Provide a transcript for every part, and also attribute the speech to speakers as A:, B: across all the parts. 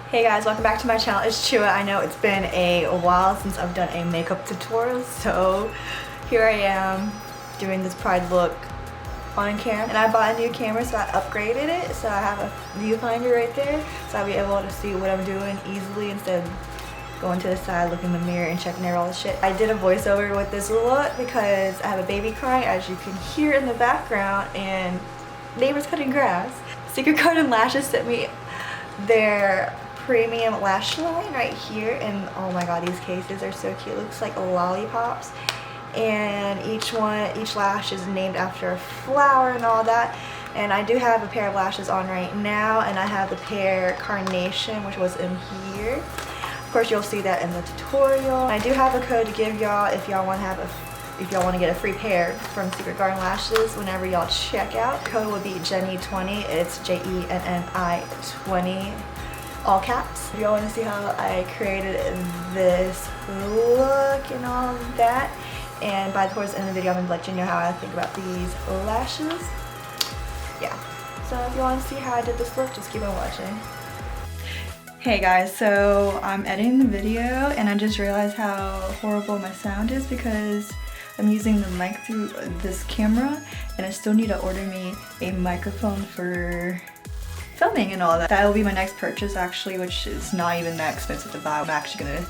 A: Hey guys, welcome back to my channel. It's Chuaahh. I know it's been a while since I've done a makeup tutorial, so here I am doing this pride look on camera. And I bought a new camera, so I upgraded it. So I have a viewfinder right there, so I'll be able to see what I'm doing easily instead of going to the side, looking in the mirror and checking out all the shit. I did a voiceover with this look because I have a baby crying, as you can hear in the background, and neighbors cutting grass. Secret Garden Lashes sent me their premium lash line right here, and oh my god, these cases are so cute. It looks like lollipops, and each lash is named after a flower and all that. And I do have a pair of lashes on right now, and I have the pair Carnation, which was in here. Of course, you'll see that in the tutorial. I do have a code to give y'all if y'all want to get a free pair from Secret Garden Lashes whenever y'all check out. The code will be Jenny20. It's Jenni 20, all caps. If y'all want to see how I created this look and all of that, and by towards the end of the video, I'm going to let you know how I think about these lashes. Yeah. So if you want to see how I did this look, just keep on watching. Hey guys, so I'm editing the video and I just realized how horrible my sound is because I'm using the mic through this camera, and I still need to order me a microphone for filming and all that. That will be my next purchase actually, which is not even that expensive to buy. I'm actually gonna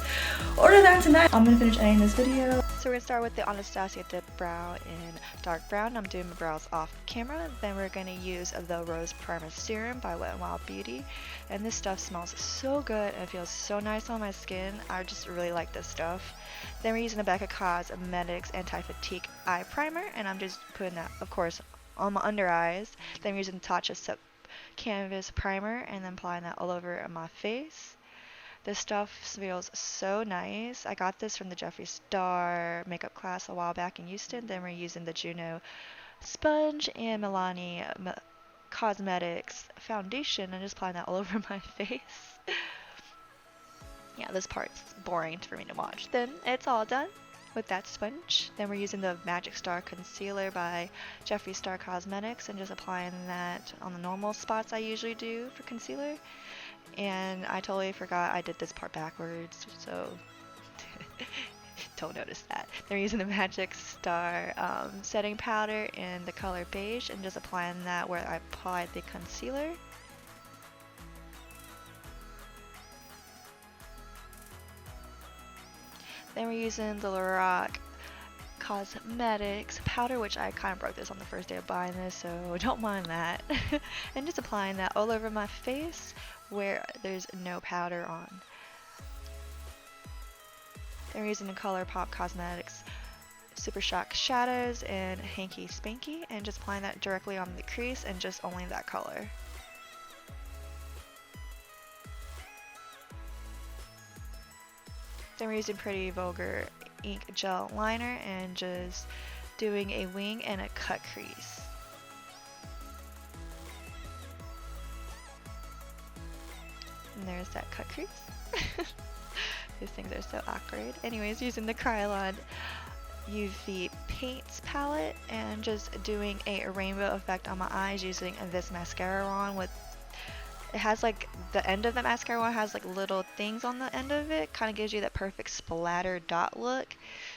A: order that tonight. I'm gonna finish editing this video. So we're gonna start with the Anastasia Dip Brow in dark brown. I'm doing my brows off camera. Then we're gonna use the Rose Primer Serum by Wet n Wild Beauty. And this stuff smells so good and it feels so nice on my skin. I just really like this stuff. Then we're using the beccacosmetics Anti-Fatigue Eye Primer, and I'm just putting that, of course, on my under eyes. Then we're using Tatcha Canvas Primer and then applying that all over my face. This stuff feels so nice. I got this from the Jeffree Star makeup class a while back in Houston. Then we're using the Juno sponge and milanicosmetics foundation and just applying that all over my face. Yeah, this part's boring for me to watch. Then it's all done with that sponge. Then we're using the Magic Star Concealer by Jeffree Star Cosmetics and just applying that on the normal spots I usually do for concealer. And I totally forgot I did this part backwards, so don't notice that. They're using the Magic Star setting powder in the color beige and just applying that where I applied the concealer. Then we're using the loraccosmetics powder, which I kind of broke this on the first day of buying this, so don't mind that. And just applying that all over my face where there's no powder on. Then we're using the colourpopcosmetics Super Shock Shadows and Hanky Spanky, and just applying that directly on the crease and just only that color. Then we're using Pretty Vulgar ink gel liner and just doing a wing and a cut crease. And there's that cut crease. These things are so awkward. Anyways, using the Krylon UV Paints palette and just doing a rainbow effect on my eyes using this mascara wand with it has like the end of the mascara one has like little things on the end of it, kind of gives you that perfect splatter dot look.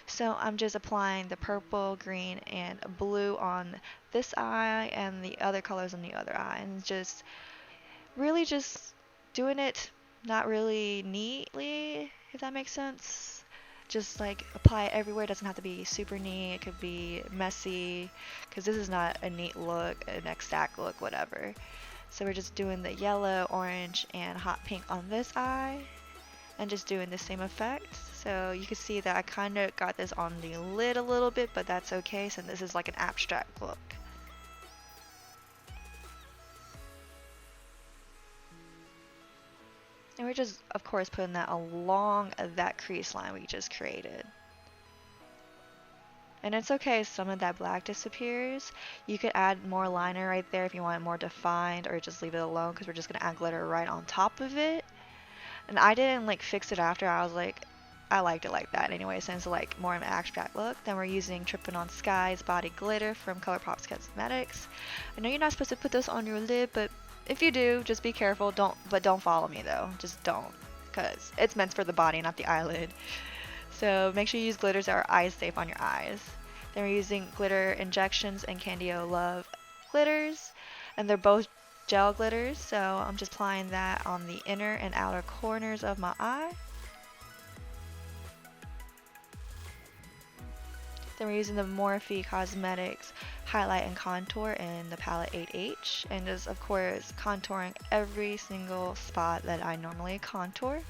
A: So I'm just applying the purple, green, and blue on this eye and the other colors on the other eye, and just really just doing it not really neatly, if that makes sense. Just like apply it everywhere. It doesn't have to be super neat. It could be messy because this is not a neat look, an exact look, whatever. So we're just doing the yellow, orange, and hot pink on this eye and just doing the same effect. So you can see that I kind of got this on the lid a little bit, but that's okay since this is like an abstract look. And we're just, of course, putting that along that crease line we just created. And it's okay, some of that black disappears. You could add more liner right there if you want it more defined, or just leave it alone because we're just going to add glitter right on top of it. And I didn't like fix it after. I was like, I liked it like that anyway, since it's like more of an abstract look. Then we're using Trippin on Sky's Body Glitter from ColourPopcosmetics. I know you're not supposed to put this on your lid, but
B: If you do, just be careful. Don't follow me though. Just don't, because it's meant for the body, not the eyelid. So make sure you use glitters that are eye safe on your eyes. Then we're using glitter injections and kandeolove glitters, and they're both gel glitters. So I'm just applying that on the inner and outer corners of my eye. Then we're using the morphebrushes highlight and contour in the palette 8H, and just of course contouring every single spot that I normally contour.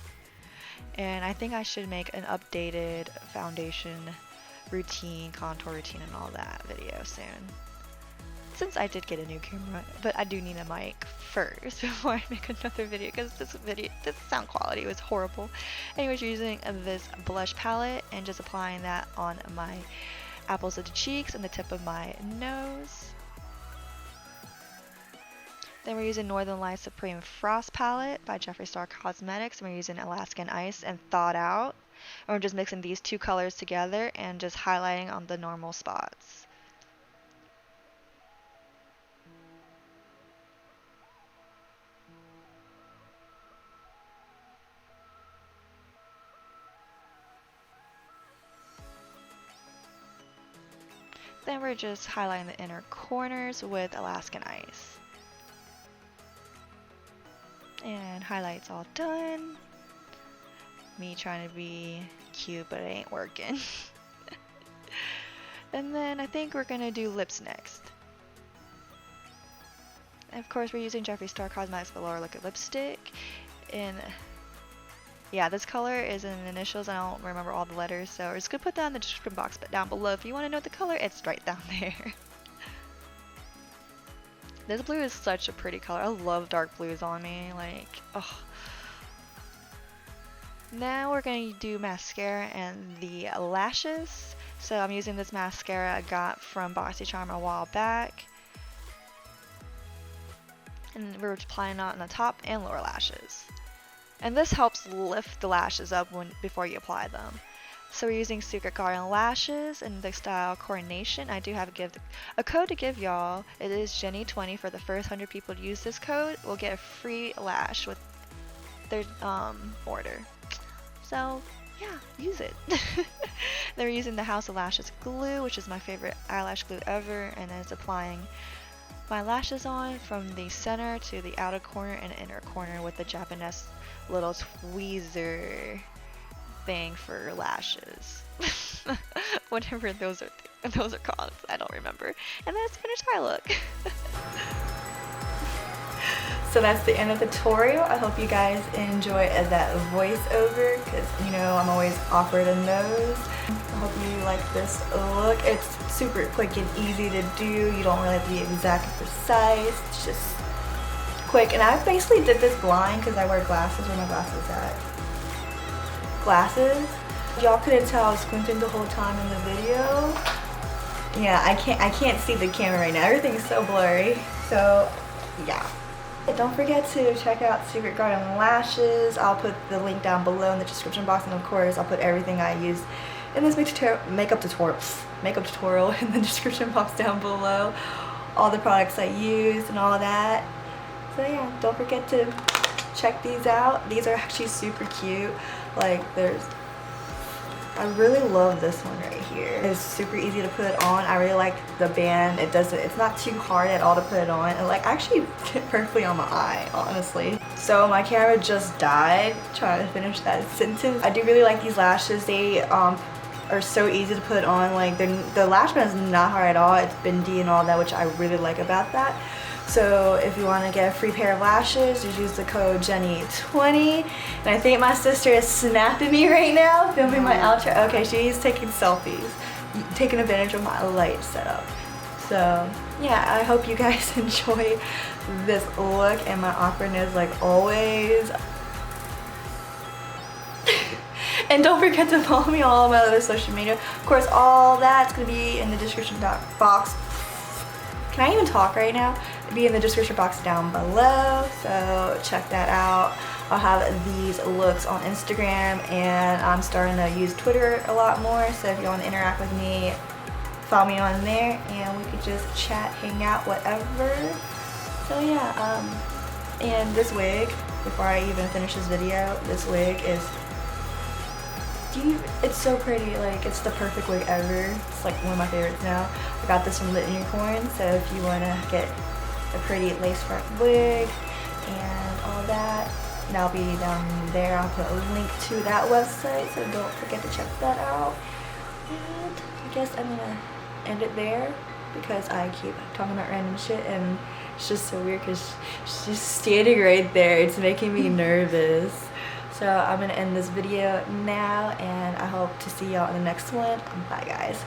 B: And I think I should make an updated foundation routine, contour routine, and all that video soon, since I did get a new camera. But I do need a mic first before I make another video, because this sound quality was horrible. Anyways, you're using this blush palette and just applying that on my apples of the cheeks and the tip of my nose. Then we're using Northern Lights Supreme Frost Palette by Jeffreestarcosmetics. We're using Alaskan Ice and Thawed Out. And we're just mixing these two colors together and just highlighting on the normal spots. Then we're just highlighting the inner corners with Alaskan Ice. And highlights all done. Me trying to be cute, but it ain't working. And then I think we're gonna do lips next. And of course, we're using Jeffreestarcosmetics Velour Liquid Lipstick. And yeah, this color is in the initials. I don't remember all the letters, so we're just gonna put that in the description box. But down below, if you want to know the color, it's right down there. This blue is such a pretty color. I love dark blues on me. Like, oh. Now we're going to do mascara and the lashes. So I'm using this mascara I got from BoxyCharm a while back. And we're applying it on the top and lower lashes. And this helps lift the lashes up before you apply them. So we're using Secret Garden lashes in the style Coronation. I do have a code to give y'all. It is Jenny20. For the first 100 people to use this code, we'll get a free lash with their order. So yeah, use it. Then we're using the House of Lashes glue, which is my favorite eyelash glue ever, and it's applying my lashes on from the center to the outer corner and inner corner with the Japanese little tweezer thing for lashes. Whatever those are called, I don't remember. And that's the finished eye look.
A: So that's the end of the tutorial. I hope you guys enjoy that voiceover, because you know I'm always awkward in those. I hope you like this look. It's super quick and easy to do. You don't really have to be exact precise. It's just quick. And I basically did this blind because I wear glasses. Where are my glasses at? Glasses. Y'all couldn't tell I was squinting the whole time in the video. Yeah, I can't see the camera right now. Everything's so blurry. So yeah. Don't forget to check out Secret Garden lashes. I'll put the link down below in the description box, and of course I'll put everything I used in this makeup tutorial in the description box down below. All the products I used and all that. So yeah, don't forget to check these out. These are actually super cute. Like I really love this one right here. It's super easy to put on. I really like the band. It's not too hard at all to put it on. And like actually fit perfectly on my eye, honestly. So my camera just died trying to finish that sentence. I do really like these lashes. They are so easy to put on. Like the lash band is not hard at all. It's bendy and all that, which I really like about that. So if you want to get a free pair of lashes, just use the code Jenny20. And I think my sister is snapping me right now, filming my outro. Okay, she's taking selfies, taking advantage of my light setup. So yeah, I hope you guys enjoy this look and my awkwardness like always. And don't forget to follow me on all of my other social media. Of course, all that's going to be in the description box. Can I even talk right now? It'll be in the description box down below, so check that out. I'll have these looks on Instagram, and I'm starting to use Twitter a lot more, so if you want to interact with me, follow me on there and we could just chat, hang out, whatever. So yeah, And this wig, before I even finish this video, this wig is, it's so pretty. Like, it's the perfect wig ever. It's like one of my favorites now. I got this from Lit Unicorn, so if you want to get a pretty lace front wig and all that, and I'll be down there. I'll put a link to that website, so don't forget to check that out. And I guess I'm gonna end it there because I keep talking about random shit, and it's just so weird because she's just standing right there. It's making me nervous. So I'm gonna end this video now, and I hope to see y'all in the next one. Bye guys.